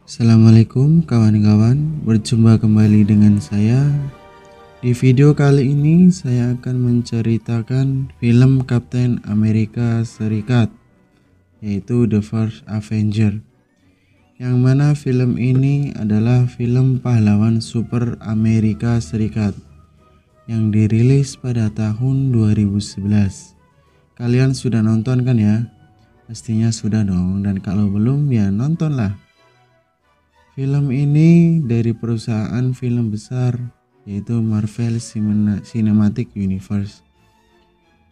Assalamualaikum kawan-kawan, berjumpa kembali dengan saya. Di video kali ini saya akan menceritakan film Kapten Amerika Serikat, yaitu The First Avenger. Yang mana film ini adalah film pahlawan super Amerika Serikat yang dirilis pada tahun 2011. Kalian sudah nonton kan ya? Pastinya sudah dong, dan kalau belum ya nontonlah. Film ini dari perusahaan film besar yaitu Marvel Cinematic Universe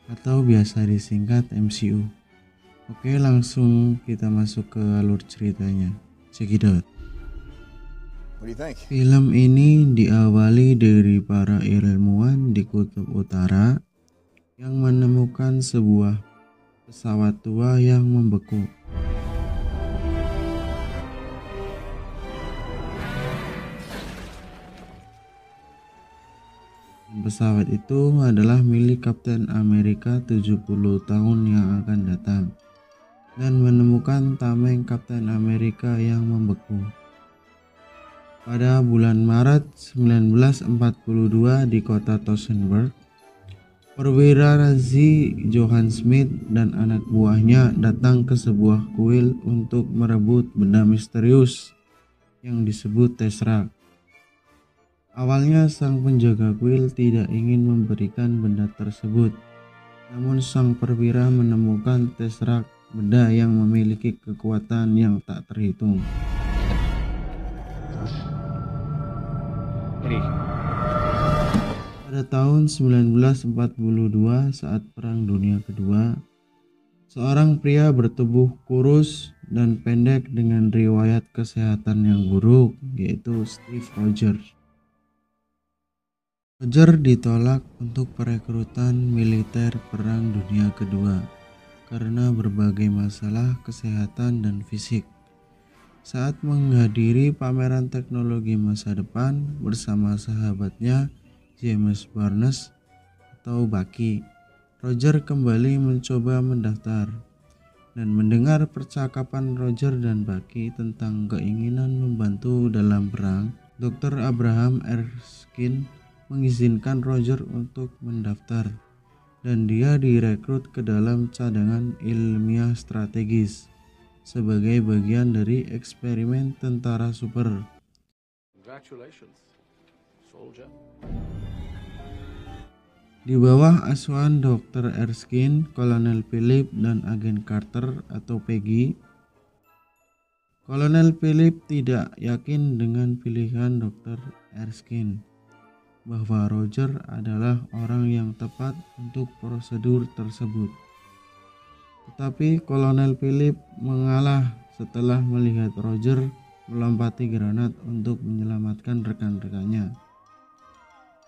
atau biasa disingkat MCU. Oke, langsung kita masuk ke alur ceritanya. Check it out. Film ini diawali dari para ilmuwan di Kutub Utara yang menemukan sebuah pesawat tua yang membeku. Pesawat itu adalah milik Kapten Amerika 70 tahun yang akan datang dan menemukan tameng Kapten Amerika yang membeku. Pada bulan Maret 1942 di kota Townsend, perwira Nazi Johann Smith dan anak buahnya datang ke sebuah kuil untuk merebut benda misterius yang disebut Tesseract. Awalnya sang penjaga kuil tidak ingin memberikan benda tersebut, namun sang perwira menemukan Tesseract, benda yang memiliki kekuatan yang tak terhitung. Pada tahun 1942 saat Perang Dunia Kedua, seorang pria bertubuh kurus dan pendek dengan riwayat kesehatan yang buruk, yaitu Steve Rogers. Roger ditolak untuk perekrutan militer Perang Dunia Kedua karena berbagai masalah kesehatan dan fisik. Saat menghadiri pameran teknologi masa depan bersama sahabatnya James Barnes atau Bucky, Roger kembali mencoba mendaftar. Dan mendengar percakapan Roger dan Bucky tentang keinginan membantu dalam perang, Dr. Abraham Erskine mengizinkan Roger untuk mendaftar, dan dia direkrut ke dalam cadangan ilmiah strategis sebagai bagian dari eksperimen tentara super. Congratulations, soldier. Di bawah asuhan Dr. Erskine, Kolonel Philip dan Agen Carter atau Peggy, Kolonel Philip tidak yakin dengan pilihan Dr. Erskine bahwa Roger adalah orang yang tepat untuk prosedur tersebut. Tetapi Kolonel Philip mengalah setelah melihat Roger melompati granat untuk menyelamatkan rekan-rekannya.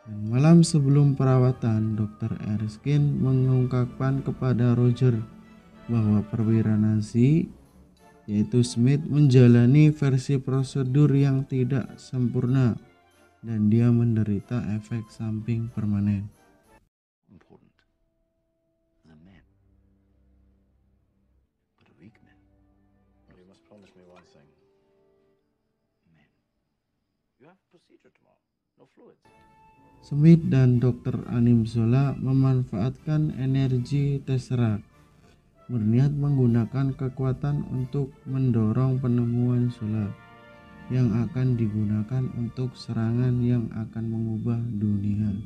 Dan malam sebelum perawatan, Dr. Erskine mengungkapkan kepada Roger bahwa perwira Nazi, yaitu Smith, menjalani versi prosedur yang tidak sempurna dan dia menderita efek samping permanen. Smith dan Dr. Anim Zola memanfaatkan energi Tesseract, berniat menggunakan kekuatan untuk mendorong penemuan Zola yang akan digunakan untuk serangan yang akan mengubah dunia.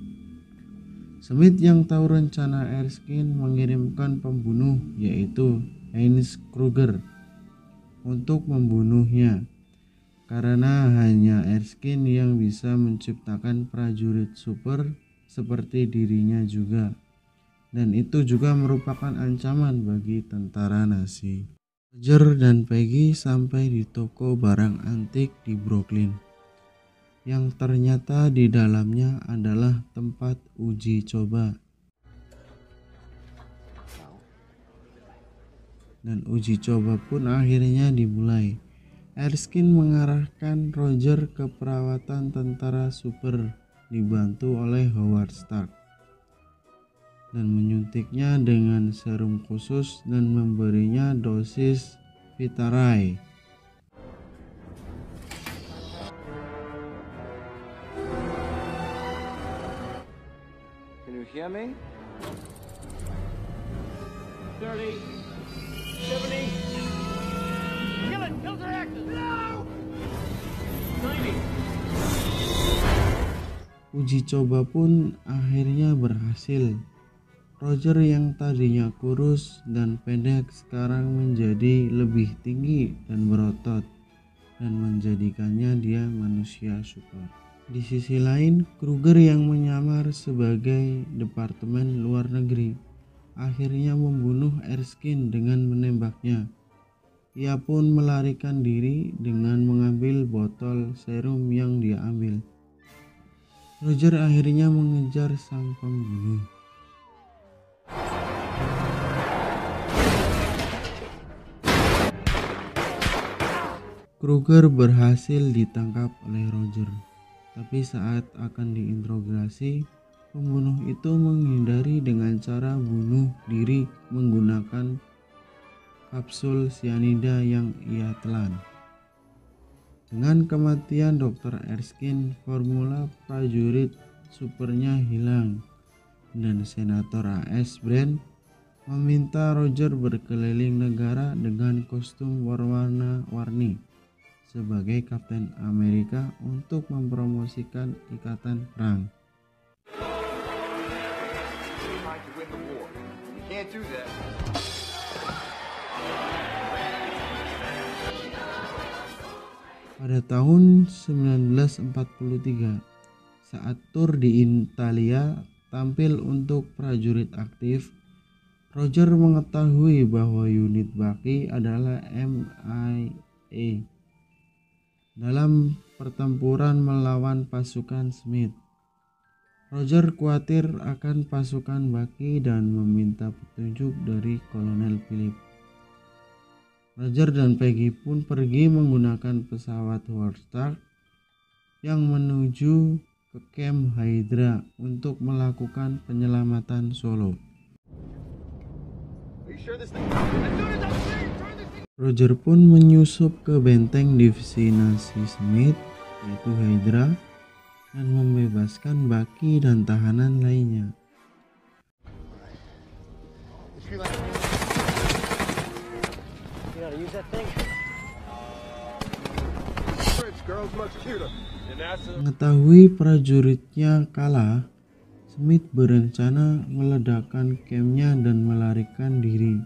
Smith yang tahu rencana Erskine mengirimkan pembunuh, yaitu Heinz Kruger, untuk membunuhnya, karena hanya Erskine yang bisa menciptakan prajurit super seperti dirinya juga, dan itu juga merupakan ancaman bagi tentara Nazi. Roger dan Peggy sampai di toko barang antik di Brooklyn, yang ternyata di dalamnya adalah tempat uji coba. Dan uji coba pun akhirnya dimulai. Erskine mengarahkan Roger ke perawatan tentara super dibantu oleh Howard Stark, dan menyuntiknya dengan serum khusus dan memberinya dosis Vitaray. hear me? 30, 70. Kill it! Kill the reactor! No! 90. Uji coba pun akhirnya berhasil. Roger yang tadinya kurus dan pendek sekarang menjadi lebih tinggi dan berotot, dan menjadikannya dia manusia super. Di sisi lain, Kruger yang menyamar sebagai Departemen Luar Negeri akhirnya membunuh Erskine dengan menembaknya. Ia pun melarikan diri dengan mengambil botol serum yang dia ambil. Roger akhirnya mengejar sang pembunuh. Kruger berhasil ditangkap oleh Roger, tapi saat akan diinterogasi, pembunuh itu menghindari dengan cara bunuh diri menggunakan kapsul sianida yang ia telan. Dengan kematian Dr. Erskine, formula prajurit supernya hilang, dan Senator A.S. Brand meminta Roger berkeliling negara dengan kostum warna-warni sebagai Kapten Amerika untuk mempromosikan ikatan perang. Pada tahun 1943, saat tur di Italia tampil untuk prajurit aktif, Roger mengetahui bahwa unit Bucky adalah MIA dalam pertempuran melawan pasukan Smith. Roger khawatir akan pasukan Bucky dan meminta petunjuk dari Kolonel Philip. Roger dan Peggy pun pergi menggunakan pesawat Warthog yang menuju ke Camp Hydra untuk melakukan penyelamatan Solo. Roger pun menyusup ke benteng divisi Nazi Smith, yaitu Hydra, dan membebaskan Bucky dan tahanan lainnya. Mengetahui prajuritnya kalah, Smith berencana meledakkan campnya dan melarikan diri.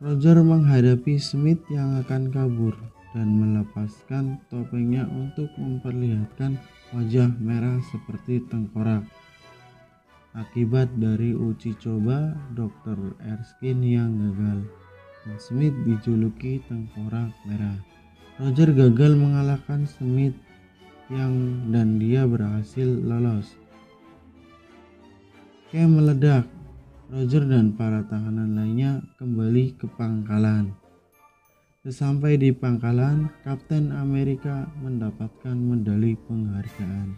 Roger menghadapi Smith yang akan kabur dan melepaskan topengnya untuk memperlihatkan wajah merah seperti tengkorak. Akibat dari uji coba Dr. Erskine yang gagal, dan Smith dijuluki tengkorak merah. Roger gagal mengalahkan Smith dan dia berhasil lolos. Camp meledak. Roger dan para tahanan lainnya kembali ke pangkalan. Sesampai di pangkalan, Kapten Amerika mendapatkan medali penghargaan.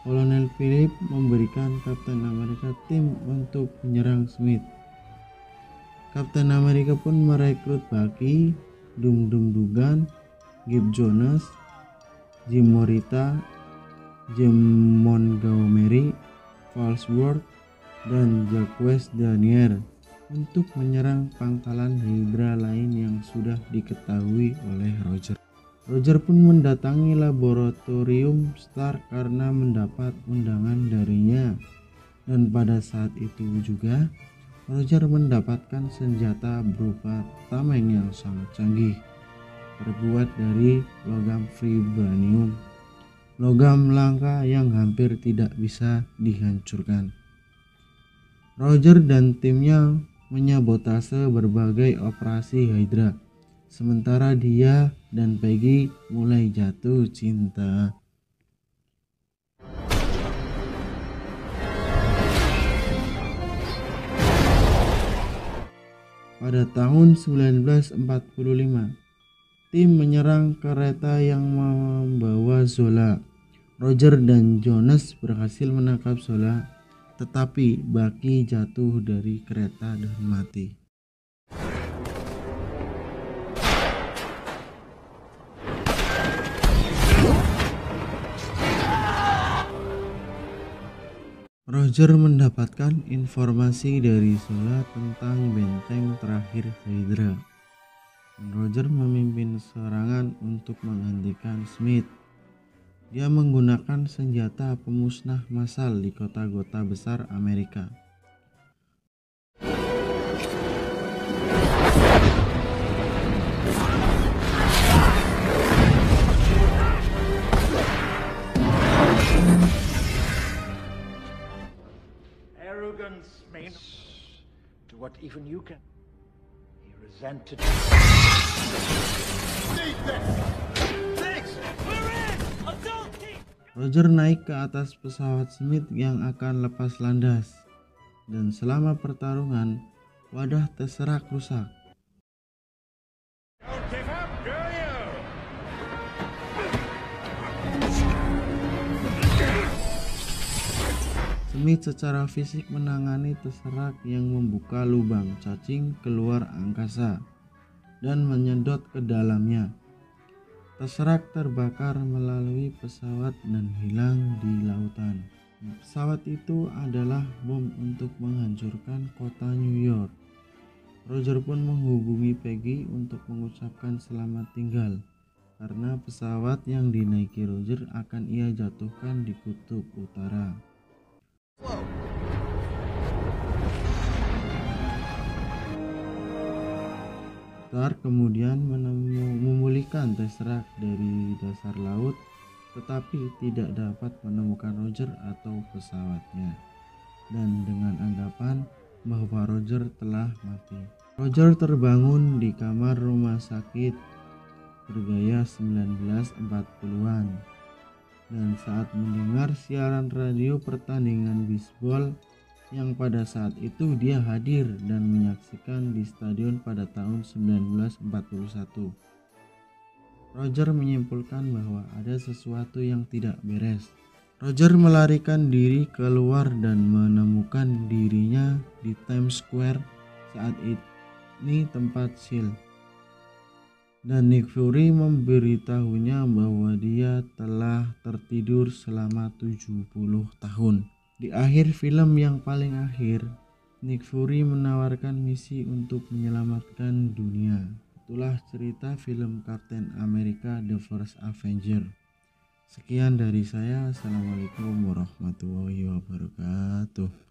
Kolonel Philip memberikan Kapten Amerika tim untuk menyerang Smith. Kapten Amerika pun merekrut Bucky, Dum Dum Dugan, Gib Jones, Jim Morita, Jim Montgomery, Falsworth, dan Jacques Danier untuk menyerang pangkalan Hydra lain yang sudah diketahui oleh Roger. Roger pun mendatangi laboratorium Stark karena mendapat undangan darinya, dan pada saat itu juga Roger mendapatkan senjata berupa tameng yang sangat canggih, terbuat dari logam vibranium, logam langka yang hampir tidak bisa dihancurkan. Roger dan timnya menyabotase berbagai operasi Hydra, sementara dia dan Peggy mulai jatuh cinta. Pada tahun 1945, tim menyerang kereta yang membawa Zola. Roger dan Jones berhasil menangkap Zola, tetapi Bucky jatuh dari kereta dan mati. Roger mendapatkan informasi dari Zola tentang benteng terakhir Hydra. Roger memimpin serangan untuk menghentikan Smith. Dia menggunakan senjata pemusnah massal di kota-kota besar Amerika. Arrogance may not to what even you can. He resented. Roger naik ke atas pesawat Smith yang akan lepas landas, dan selama pertarungan, wadah Tesseract rusak. Don't give up, do you? Smith secara fisik menangani Tesseract yang membuka lubang cacing keluar angkasa dan menyedot ke dalamnya. Tesseract terbakar melalui pesawat dan hilang di lautan. Pesawat itu adalah bom untuk menghancurkan kota New York. Roger pun menghubungi Peggy untuk mengucapkan selamat tinggal, karena pesawat yang dinaiki Roger akan ia jatuhkan di kutub utara. Thor kemudian memulihkan Tesseract dari dasar laut, tetapi tidak dapat menemukan Roger atau pesawatnya, dan dengan anggapan bahwa Roger telah mati. Roger terbangun di kamar rumah sakit bergaya 1940-an, dan saat mendengar siaran radio pertandingan bisbol yang pada saat itu dia hadir dan menyaksikan di stadion pada tahun 1941. Roger menyimpulkan bahwa ada sesuatu yang tidak beres. Roger melarikan diri keluar dan menemukan dirinya di Times Square, saat ini tempat SEAL. Dan Nick Fury memberitahunya bahwa dia telah tertidur selama 70 tahun. Di akhir film yang paling akhir, Nick Fury menawarkan misi untuk menyelamatkan dunia. Itulah cerita film Captain America The First Avenger. Sekian dari saya. Assalamualaikum warahmatullahi wabarakatuh.